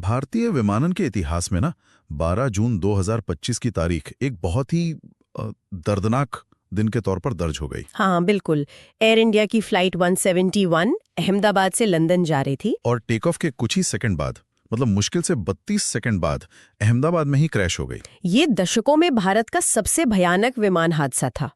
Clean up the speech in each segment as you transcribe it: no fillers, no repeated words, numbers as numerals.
भारतीय विमानन के इतिहास में ना 12 जून 2025 की तारीख एक बहुत ही दर्दनाक दिन के तौर पर दर्ज हो गई। हाँ बिल्कुल। एयर इंडिया की फ्लाइट 171 अहमदाबाद से लंदन जा रही थी और टेक ऑफ के कुछ ही सेकंड बाद, मतलब मुश्किल से 32 सेकंड बाद अहमदाबाद में ही क्रैश हो गई। ये दशकों में भारत का सबसे भयानक विमान हादसा था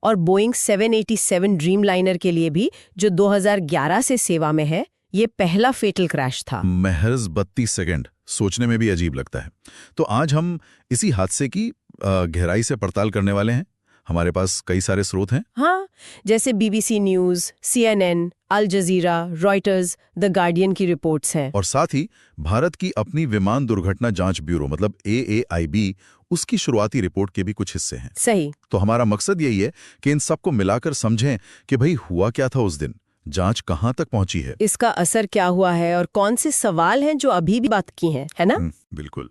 और बोइंग 787 ड्रीम लाइनर के लिए भी, जो 2011 से सेवा में है, ये पहला फेटल क्रैश था। महज 32 सेकंड, सोचने में भी अजीब लगता है। तो आज हम इसी हादसे की गहराई से पड़ताल करने वाले हैं। हमारे पास कई सारे स्रोत हैं। हाँ, जैसे BBC news, CNN, Al Jazeera, Reuters, the Guardian की रिपोर्ट्स हैं। और साथ ही भारत की अपनी विमान दुर्घटना जांच ब्यूरो मतलब AAIB, उसकी शुरुआती रिपोर्ट के भी कुछ हिस्से हैं। सही। तो हमारा मकसद यही है कि इन सबको मिलाकर समझें कि भाई हुआ क्या था उस दिन, जांच कहां तक पहुंची है, इसका असर क्या हुआ है और कौन से सवाल हैं जो अभी भी बात की हैं, है ना? बिल्कुल।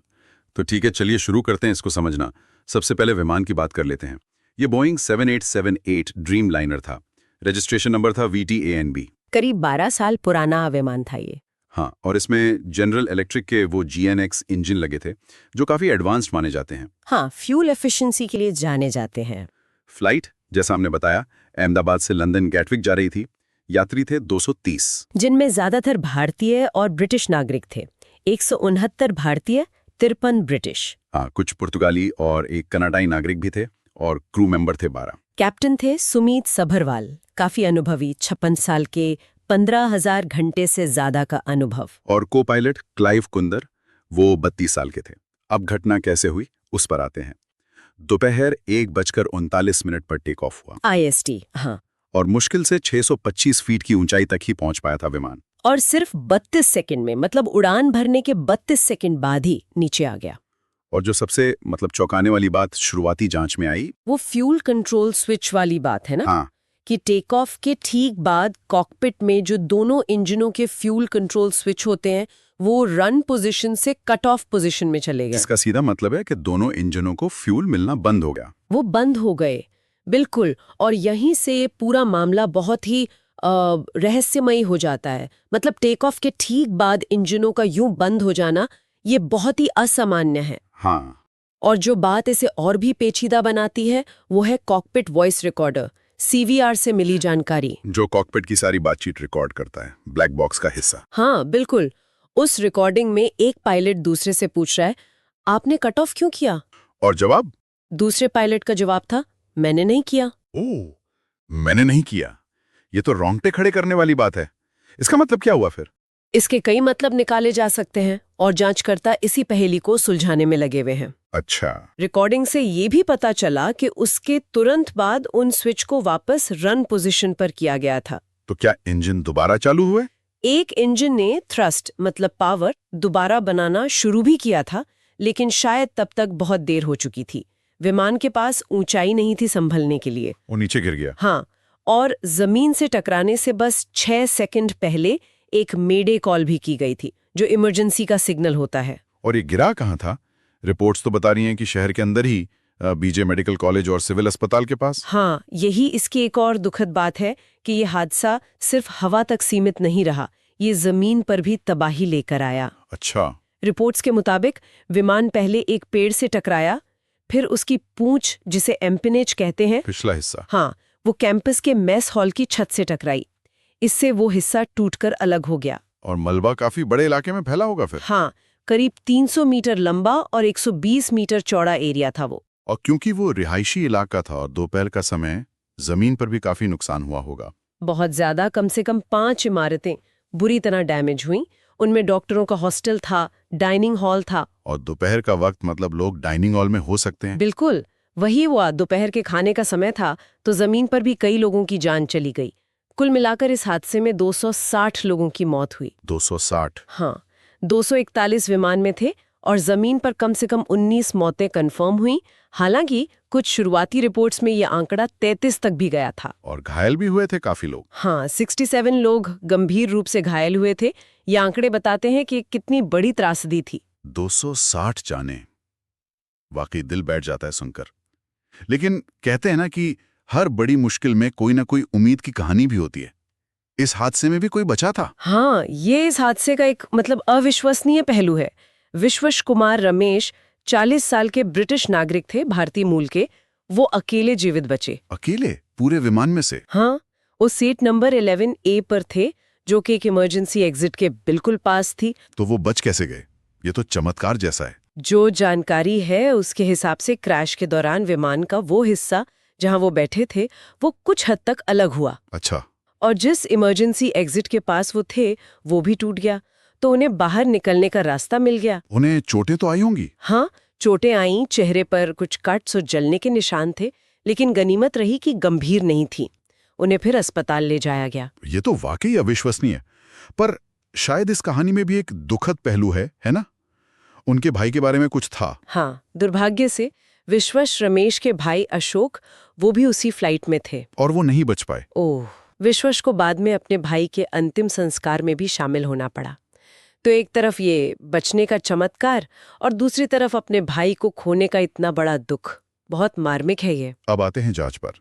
तो ठीक है, चलिए शुरू करते हैं इसको समझना। सबसे पहले विमान की बात कर लेते हैं। ये बोइंग 7878 ड्रीम लाइनर था। रजिस्ट्रेशन नंबर था VTANB। करीब 12 साल पुराना विमान था ये। हाँ, और इसमें जनरल इलेक्ट्रिक के वो GNX इंजन लगे थे जो काफी एडवांस्ड माने जाते हैं। हाँ, फ्यूल एफिशिएंसी के लिए जाने जाते हैं। फ्लाइट, जैसा हमने बताया, अहमदाबाद से लंदन गैटविक जा रही थी। यात्री थे 230, जिनमें ज्यादातर भारतीय और ब्रिटिश नागरिक थे। 169 भारतीय, 53 ब्रिटिश। हाँ, कुछ पुर्तगाली और एक कनाडाई नागरिक भी थे, और क्रू मेंबर थे 12। कैप्टन थे सुमीत सभरवाल, काफी अनुभवी, 56 साल के, 15,000 घंटे से ज्यादा का अनुभव। और को पायलट क्लाइव कुंदर, वो 32 साल के थे। अब घटना कैसे हुई उस पर आते हैं। दोपहर 1:39 पर टेक ऑफ हुआ IST। हाँ, और मुश्किल से 625 फीट की ऊंचाई तक ही पहुंच पाया था विमान। और सिर्फ 32 सेकंड में, मतलब उड़ान भरने के 32 सेकंड बाद ही नीचे आ गया। और जो सबसे चौंकाने वाली बात शुरुआती जांच में आई, वो फ्यूल कंट्रोल स्विच वाली बात है ना। हाँ, कि टेक ऑफ के ठीक बाद कॉकपिट में जो दोनों इंजनों के फ्यूल कंट्रोल स्विच होते हैं, वो रन पोजीशन से कट ऑफ पोजीशन में चले गए। इसका सीधा मतलब है कि दोनों इंजनों को फ्यूल मिलना बंद हो गया। वो बंद हो गए, बिल्कुल। और यहीं से पूरा मामला बहुत ही रहस्यमयी हो जाता है। मतलब टेक ऑफ के ठीक बाद इंजनों का यूं बंद हो जाना, ये बहुत ही असामान्य है। हाँ, और जो बात इसे और भी पेचीदा बनाती है, वो है कॉकपिट वॉइस रिकॉर्डर, CVR से मिली जानकारी, जो कॉकपिट की सारी बातचीत रिकॉर्ड करता है, ब्लैक बॉक्स का हिस्सा। हाँ बिल्कुल। उस रिकॉर्डिंग में एक पायलट दूसरे से पूछ रहा है, आपने कट ऑफ क्यों किया? और जवाब? दूसरे पायलट का जवाब था, मैंने नहीं किया। ओह, मैंने नहीं किया। ये तो रोंगटे खड़े करने वाली बात है। इसका मतलब क्या हुआ फिर? इसके कई मतलब निकाले जा सकते हैं और जांचकर्ता इसी पहेली को सुलझाने में लगे हुए हैं। अच्छा। रिकॉर्डिंग से ये भी पता चला कि उसके तुरंत बाद उन स्विच को वापस रन पोजीशन पर किया गया था। तो क्या इंजन दोबारा चालू हुए? एक इंजन ने थ्रस्ट मतलब पावर दोबारा बनाना शुरू भी किया था, लेकिन शायद तब तक बहुत देर हो चुकी थी। विमान के पास ऊंचाई नहीं थी संभलने के लिए। वो नीचे गिर गया। हाँ, और जमीन से टकराने से बस 6 सेकंड पहले एक मेडे कॉल भी की गई थी, जो इमरजेंसी का सिग्नल होता है। और ये गिरा कहाँ था? रिपोर्ट्स तो बता रही हैं कि शहर के अंदर ही, BJ मेडिकल कॉलेज और सिविल अस्पताल के पास। हाँ, यही इसकी एक और दुखद बात है कि ये हादसा सिर्फ हवा तक सीमित नहीं रहा, ये जमीन पर भी तबाही लेकर आया। अच्छा। रिपोर्ट्स के मुताबिक विमान पहले एक पेड़ से टकराया, फिर उसकी पूंछ, जिसे एम्पिनेज कहते हैं, पिछला हिस्सा, हाँ, वो कैंपस के मेस हॉल की छत से टकराई। इससे वो हिस्सा टूटकर अलग हो गया। और मलबा काफी बड़े इलाके में फैला होगा फिर। हाँ, करीब 300 मीटर लंबा और 120 मीटर चौड़ा एरिया था वो। और क्योंकि वो रिहायशी इलाका था और दोपहर का समय, जमीन पर भी काफी नुकसान हुआ होगा। बहुत ज्यादा, कम से कम 5 इमारतें बुरी तरह डैमेज हुई। उनमें डॉक्टरों का हॉस्टल था, डाइनिंग हॉल था। और दोपहर का वक्त, मतलब लोग डाइनिंग हॉल में हो सकते हैं। बिल्कुल, वही हुआ। दोपहर के खाने का समय था, तो जमीन पर भी कई लोगों की जान चली गई। कुल मिलाकर इस हादसे में 260 लोगों की मौत हुई। 260? हाँ, 241 विमान में थे और जमीन पर कम से कम 19 मौतें कंफर्म हुई। हालांकि कुछ शुरुआती रिपोर्ट्स में यह आंकड़ा 33 तक भी गया था। और घायल भी हुए थे काफी लोग। हाँ, 67 लोग गंभीर रूप से घायल हुए थे। ये आंकड़े बताते हैं कि कितनी बड़ी त्रासदी थी। 260 जाने, वाकई दिल बैठ जाता है सुनकर। लेकिन कहते हैं ना कि हर बड़ी मुश्किल में कोई ना कोई उम्मीद की कहानी भी होती है। इस हादसे में भी कोई बचा था? हाँ, ये इस हादसे का एक मतलब अविश्वसनीय पहलू है। विश्वश कुमार रमेश 40 साल के ब्रिटिश नागरिक थे, भारतीय मूल के। वो अकेले जीवित बचे। अकेले पूरे विमान में से? हाँ, वो सीट नंबर 11A पर थे, जो कि एक इमरजेंसी एग्जिट के बिल्कुल पास थी। तो वो बच कैसे गए? ये तो चमत्कार जैसा है। जो जानकारी है उसके हिसाब से क्रैश के दौरान विमान का वो हिस्सा जहां वो बैठे थे वो कुछ हद तक अलग हुआ। अच्छा। और जिस इमरजेंसी एग्जिट के पास वो थे वो भी टूट गया, तो उन्हें बाहर निकलने का रास्ता मिल गया। उन्हें चोटें तो आई होंगी? हाँ, चोटें आईं, चेहरे पर कुछ कट्स और जलने के निशान थे, लेकिन गनीमत रही कि गंभीर नहीं थी। उन्हें फिर अस्पताल ले जाया गया। ये तो वाकई अविश्वसनीय। पर शायद इस कहानी में भी एक दुखद पहलू है ना? उनके भाई के बारे में कुछ था। हाँ, दुर्भाग्य से विश्वश रमेश के भाई अशोक, वो भी उसी फ्लाइट में थे। और वो नहीं बच पाए। ओह, विश्वश को बाद में अपने भाई के अंतिम संस्कार में भी शामिल होना पड़ा। तो एक तरफ ये बचने का चमत्कार और दूसरी तरफ अपने भाई को खोने का इतना बड़ा दुख। बहुत मार्मिक है ये। अब आते हैं जांच पर।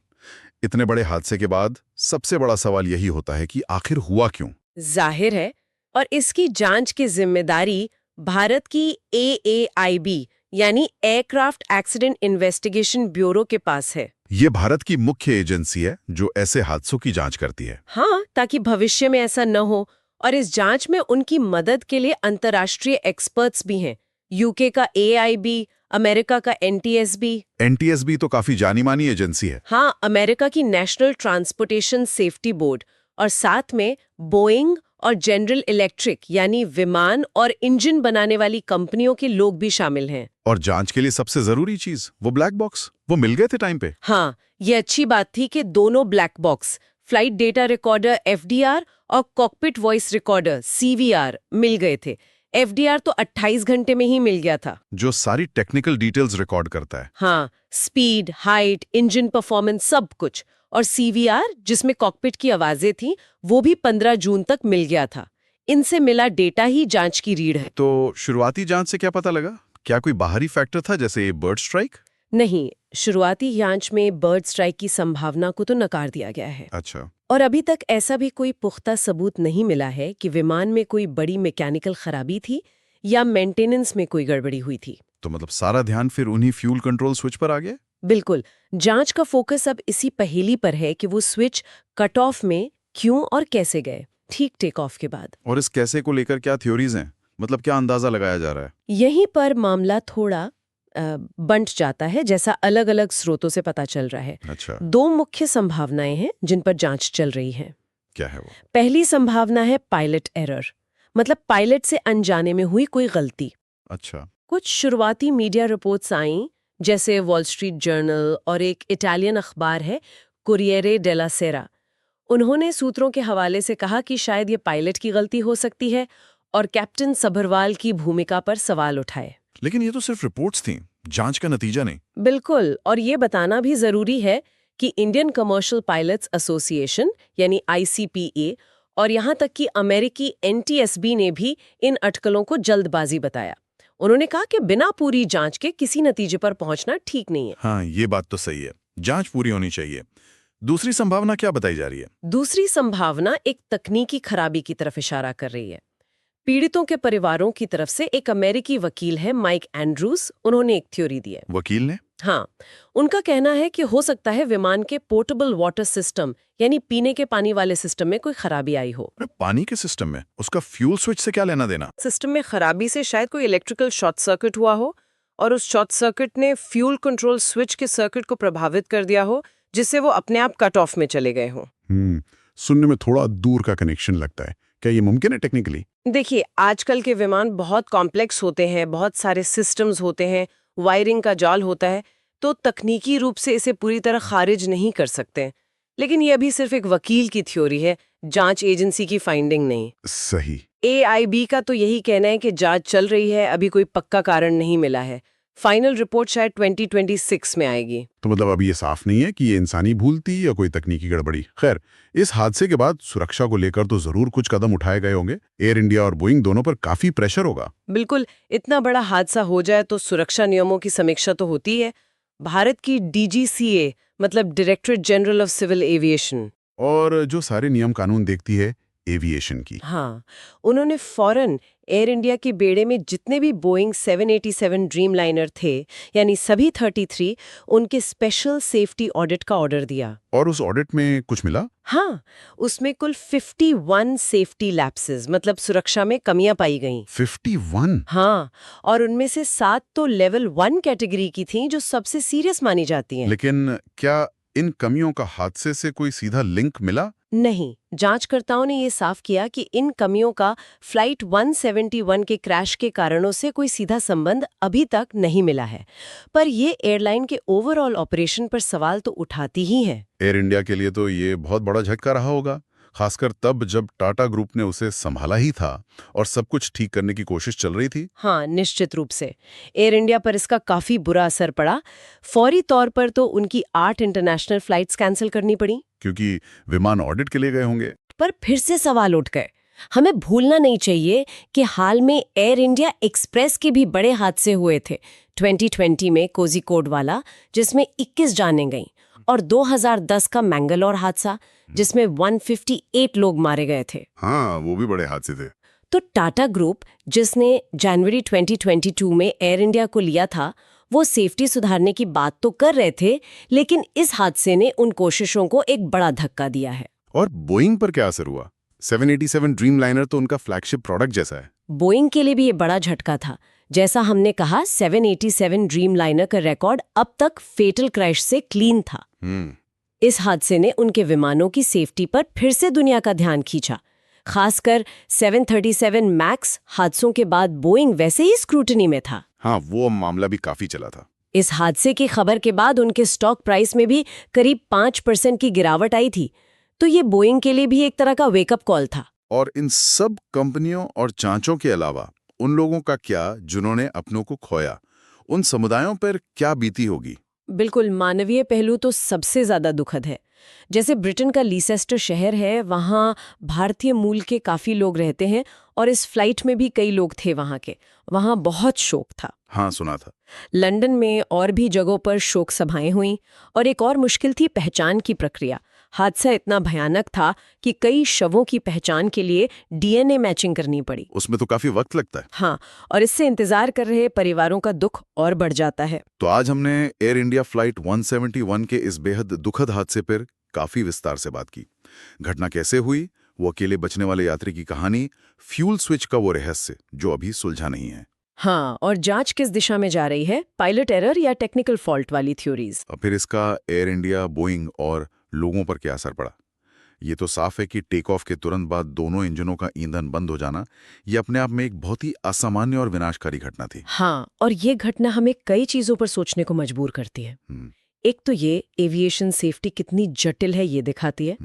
इतने बड़े हादसे के बाद सबसे बड़ा सवाल यही होता है कि आखिर हुआ क्यों? जाहिर है, और इसकी जांच की जिम्मेदारी भारत की AAIB यानी एयरक्राफ्ट एक्सीडेंट इन्वेस्टिगेशन ब्यूरो के पास है। ये भारत की मुख्य एजेंसी है जो ऐसे हादसों की जांच करती है। हाँ, ताकि भविष्य में ऐसा न हो। और इस जांच में उनकी मदद के लिए अंतर्राष्ट्रीय एक्सपर्ट्स भी हैं। यूके का AIB, अमेरिका का NTSB। NTSB तो काफी जानी मानी एजेंसी है। हाँ, अमेरिका की नेशनल ट्रांसपोर्टेशन सेफ्टी बोर्ड, और साथ में बोइंग और जनरल इलेक्ट्रिक यानी विमान और इंजन बनाने वाली कंपनियों के लोग भी शामिल हैं। और जांच के लिए सबसे जरूरी चीज वो ब्लैक बॉक्स, वो मिल गए थे टाइम पे? हाँ, ये अच्छी बात थी कि दोनों black box, flight data recorder FDR और कॉकपिट वॉइस रिकॉर्डर CVR मिल गए थे। FDR तो 28 घंटे में ही मिल गया था, जो सारी टेक्निकल डिटेल्स रिकॉर्ड करता है। हाँ, स्पीड, हाइट, इंजन परफॉर्मेंस सब कुछ। और CVR, जिसमें कॉकपिट की आवाजें थीं, वो भी 15 जून तक मिल गया था। इनसे मिला डेटा ही जांच की रीढ़ है। तो शुरुआती जांच से क्या पता लगा? क्या कोई बाहरी फैक्टर था जैसे बर्ड स्ट्राइक? नहीं, शुरुआती जांच में बर्ड स्ट्राइक की संभावना को तो नकार दिया गया है। अच्छा। और अभी तक ऐसा भी कोई पुख्ता सबूत नहीं मिला है कि विमान में कोई बड़ी मैकेनिकल खराबी थी या मेंटेनेंस में कोई गड़बड़ी हुई थी। तो मतलब सारा ध्यान फिर उन्हीं फ्यूल कंट्रोल स्विच पर आ गया? बिल्कुल। जांच का फोकस अब इसी पहेली पर है कि वो स्विच कट ऑफ में क्यों और कैसे गए, ठीक टेक ऑफ के बाद। और इस कैसे को लेकर क्या थ्योरीज हैं? मतलब क्या अंदाजा लगाया जा रहा है? यहीं पर मामला थोड़ा बंट जाता है, जैसा अलग अलग स्रोतों से पता चल रहा है। अच्छा। 2 मुख्य संभावनाएं हैं जिन पर जांच चल रही है। क्या है वो? पहली संभावना है पायलट एरर, मतलब पायलट से अनजाने में हुई कोई गलती। अच्छा। कुछ शुरुआती मीडिया रिपोर्ट्स आईं, जैसे वॉल स्ट्रीट जर्नल और एक इटालियन अखबार है कुरियरे डेला सेरा। उन्होंने सूत्रों के हवाले से कहा कि शायद ये पायलट की गलती हो सकती है और कैप्टन सभरवाल की भूमिका पर सवाल उठाए। लेकिन ये तो सिर्फ रिपोर्ट्स थीं, जांच का नतीजा नहीं। बिल्कुल, और ये बताना भी जरूरी है कि इंडियन कमर्शियल पायलट्स एसोसिएशन यानी ICPA और यहाँ तक कि अमेरिकी NTSB ने भी इन अटकलों को जल्दबाजी बताया। उन्होंने कहा कि बिना पूरी जांच के किसी नतीजे पर पहुंचना ठीक नहीं है। हाँ, ये बात तो सही है। जांच पूरी होनी चाहिए। दूसरी संभावना क्या बताई जा रही है? दूसरी संभावना एक तकनीकी खराबी की तरफ इशारा कर रही है। पीड़ितों के परिवारों की तरफ से एक अमेरिकी वकील है माइक एंड्रूज, उन्होंने एक थ्योरी दी है। वकील ने? हाँ, उनका कहना है कि हो सकता है विमान के पोर्टेबल वाटर सिस्टम यानी पीने के पानी वाले सिस्टम में कोई खराबी आई हो। पानी के सिस्टम में? उसका फ्यूल स्विच से क्या लेना देना? सिस्टम में खराबी से शायद कोई इलेक्ट्रिकल शॉर्ट सर्किट हुआ हो और उस शॉर्ट सर्किट ने फ्यूल कंट्रोल स्विच के सर्किट को प्रभावित कर दिया हो, जिससे वो अपने आप कट ऑफ में चले गए हों। सुनने में थोड़ा दूर का कनेक्शन लगता है। क्या ये मुमकिन है टेक्निकली? देखिए, आजकल के विमान बहुत कॉम्प्लेक्स होते हैं, बहुत सारे सिस्टम्स होते हैं, वायरिंग का जाल होता है, तो तकनीकी रूप से इसे पूरी तरह खारिज नहीं कर सकते। लेकिन ये अभी सिर्फ एक वकील की थ्योरी है, जांच एजेंसी की फाइंडिंग नहीं। सही। AIB का तो यही कहना है कि जांच चल रही है, अभी कोई पक्का कारण नहीं मिला है। फाइनल रिपोर्ट शायद 2026 में आएगी। तो मतलब अभी ये साफ नहीं है कि ये इंसानी भूल थी या कोई तकनीकी गड़बड़ी। खैर, इस हादसे के बाद सुरक्षा को लेकर तो जरूर कुछ कदम उठाए गए होंगे। एयर इंडिया और बोइंग दोनों पर काफी प्रेशर होगा। बिल्कुल, इतना बड़ा हादसा हो जाए तो सुरक्षा नियमों की समीक्षा तो होती है। भारत की DGCA मतलब Directorate General of Civil Aviation, और जो सारे नियम कानून देखती है एविएशन की। हाँ, उन्होंने फौरन एयर इंडिया के बेड़े में जितने भी बोइंग 787 ड्रीमलाइनर थे, यानी सभी 33, उनके स्पेशल सेफ्टी ऑडिट का ऑर्डर दिया। और उस ऑडिट में कुछ मिला? हाँ, उसमें कुल 51 सेफ्टी लैप्सेस मतलब सुरक्षा में कमियां पाई गईं। 51? हाँ, और उनमें से 7 तो लेवल 1 कैटेगरी की थीं, जो सबसे सीरियस मानी जाती हैं। लेकिन क्या इन कमियों का हादसे से कोई सीधा लिंक मिला? नहीं, जांचकर्ताओं ने ये साफ किया कि इन कमियों का फ्लाइट 171 के क्रैश के कारणों से कोई सीधा संबंध अभी तक नहीं मिला है। पर ये एयरलाइन के ओवरऑल ऑपरेशन पर सवाल तो उठाती ही है। एयर इंडिया के लिए तो ये बहुत बड़ा झटका रहा होगा, खासकर तब जब टाटा ग्रुप ने उसे संभाला ही था और सब कुछ ठीक करने की कोशिश चल रही थी। हाँ, निश्चित रूप से एयर इंडिया पर इसका काफी बुरा असर पड़ा। फौरी तौर पर तो उनकी 8 इंटरनेशनल फ्लाइट्स कैंसिल करनी पड़ी, क्योंकि विमान ऑडिट के लिए गए होंगे। पर फिर से सवाल उठ गए। हमें भूलना नहीं चाहिए कि हाल में एयर इंडिया एक्सप्रेस के भी बड़े हादसे हुए थे। 2020 में कोझिकोड वाला, जिसमें 21 जानें गईं, और 2010 का मैंगलोर हादसा, जिसमें 158 लोग मारे गए थे। हाँ, वो भी बड़े हादसे थे। तो टाटा ग्रुप, जिसने जनवरी 2022 में एयर इंडिया को लिया था, वो सेफ्टी सुधारने की बात तो कर रहे थे, लेकिन इस हादसे ने उन कोशिशों को एक बड़ा धक्का दिया है। और बोइंग पर क्या असर हुआ? 787 ड्रीमलाइनर तो उनका फ्लैगशिप प्रोडक्ट जैसा है। बोइंग के लिए भी ये बड़ा झटका था। जैसा हमने कहा, 787 ड्रीमलाइनर का रिकॉर्ड अब तक फेटल क्रैश से क्लीन था। इस हादसे ने उनके विमानों की सेफ्टी पर फिर से दुनिया का ध्यान खींचा। खासकर 737 मैक्स हादसों के बाद बोइंग वैसे ही स्क्रूटनी में था। हाँ, वो मामला भी काफी चला था। इस हादसे की खबर के बाद उनके स्टॉक प्राइस में भी करीब 5% की गिरावट आई थी। तो ये बोइंग के लिए भी एक तरह का वेकअप कॉल था। और इन सब कंपनियों और जांचों के अलावा उन लोगों का क्या जिन्होंने अपनों को खोया? उन समुदायों पर क्या बीती होगी? बिल्कुल, मानवीय पहलू तो सबसे ज्यादा दुखद है। जैसे ब्रिटेन का लीसेस्टर शहर है, वहाँ भारतीय मूल के काफी लोग रहते हैं और इस फ्लाइट में भी कई लोग थे वहाँ के। वहाँ बहुत शोक था। हाँ, सुना था। लंदन में और भी जगहों पर शोक सभाएं हुईं और एक और मुश्किल थी पहचान की प्रक्रिया। हादसा इतना भयानक था कि कई शवों की पहचान के लिए डीएनए मैचिंग करनी पड़ी। उसमें तो काफी वक्त लगता है। हाँ, और इससे इंतजार कर रहे परिवारों का दुख और बढ़ जाता है। तो आज हमने एयर इंडिया फ्लाइट 171 के इस बेहद दुखद हादसे पर काफी विस्तार से बात की। घटना कैसे हुई, वो अकेले बचने वाले यात्री की कहानी, फ्यूल स्विच का वो रहस्य जो अभी सुलझा नहीं है। हाँ, और जांच किस दिशा में जा रही है, पायलट एरर या टेक्निकल फॉल्ट वाली थ्योरीज। और फिर इसका एयर इंडिया, बोइंग और लोगों पर क्या असर पड़ा। ये तो साफ है कि टेक ऑफ के तुरंत बाद दोनों इंजनों का ईंधन बंद हो जाना ये अपने आप में एक बहुत ही असामान्य और विनाशकारी घटना थी। हाँ, और ये घटना हमें कई चीजों पर सोचने को मजबूर करती है। एक तो ये एविएशन सेफ्टी कितनी जटिल है ये दिखाती है,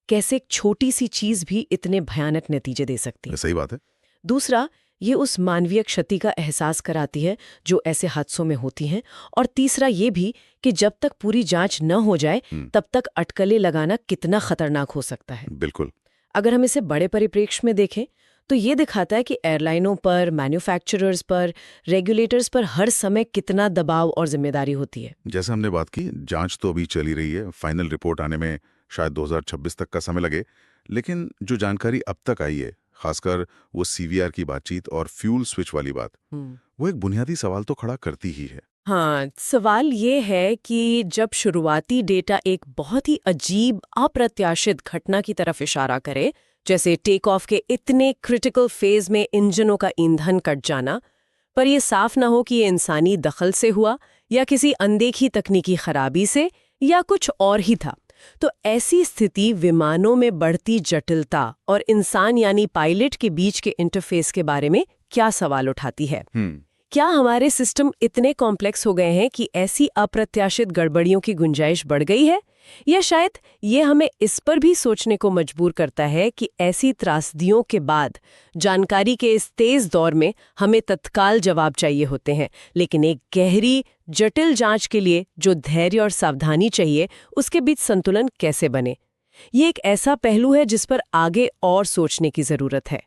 कैसे एक छोटी सी चीज भी इतने भयानक नतीजे दे सकती है। सही बात है। दूसरा, ये उस मानवीय क्षति का एहसास कराती है जो ऐसे हादसों में होती हैं। और तीसरा ये भी कि जब तक पूरी जांच न हो जाए तब तक अटकलें लगाना कितना खतरनाक हो सकता है। बिल्कुल। अगर हम इसे बड़े परिप्रेक्ष्य में देखें तो ये दिखाता है कि एयरलाइनों पर, मैन्युफैक्चरर्स पर, रेगुलेटर्स पर हर समय कितना दबाव और जिम्मेदारी होती है। जैसे हमने बात की, जांच तो अभी चली रही है, फाइनल रिपोर्ट आने में शायद 2026 तक का समय लगे, लेकिन जो जानकारी अब तक आई है, खासकर वो सीवीआर की बातचीत और फ्यूल स्विच वाली बात, वो एक बुनियादी सवाल तो खड़ा करती ही है। हाँ, सवाल ये है कि जब शुरुआती डेटा एक बहुत ही अजीब, अप्रत्याशित घटना की तरफ इशारा करे, जैसे टेक ऑफ के इतने क्रिटिकल फेज में इंजनों का ईंधन कट जाना, पर यह साफ ना हो कि ये इंसानी दखल से हुआ या किसी अनदेखी तकनीकी खराबी से या कुछ और ही था, तो ऐसी स्थिति विमानों में बढ़ती जटिलता और इंसान यानी पायलट के बीच के इंटरफेस के बारे में क्या सवाल उठाती है। क्या हमारे सिस्टम इतने कॉम्प्लेक्स हो गए हैं कि ऐसी अप्रत्याशित गड़बड़ियों की गुंजाइश बढ़ गई है, या शायद ये हमें इस पर भी सोचने को मजबूर करता है कि ऐसी त्रासदियों के बाद जानकारी के इस तेज दौर में हमें तत्काल जवाब चाहिए होते हैं, लेकिन एक गहरी जटिल जांच के लिए जो धैर्य और सावधानी चाहिए, उसके बीच संतुलन कैसे बने। ये एक ऐसा पहलू है जिस पर आगे और सोचने की जरूरत है।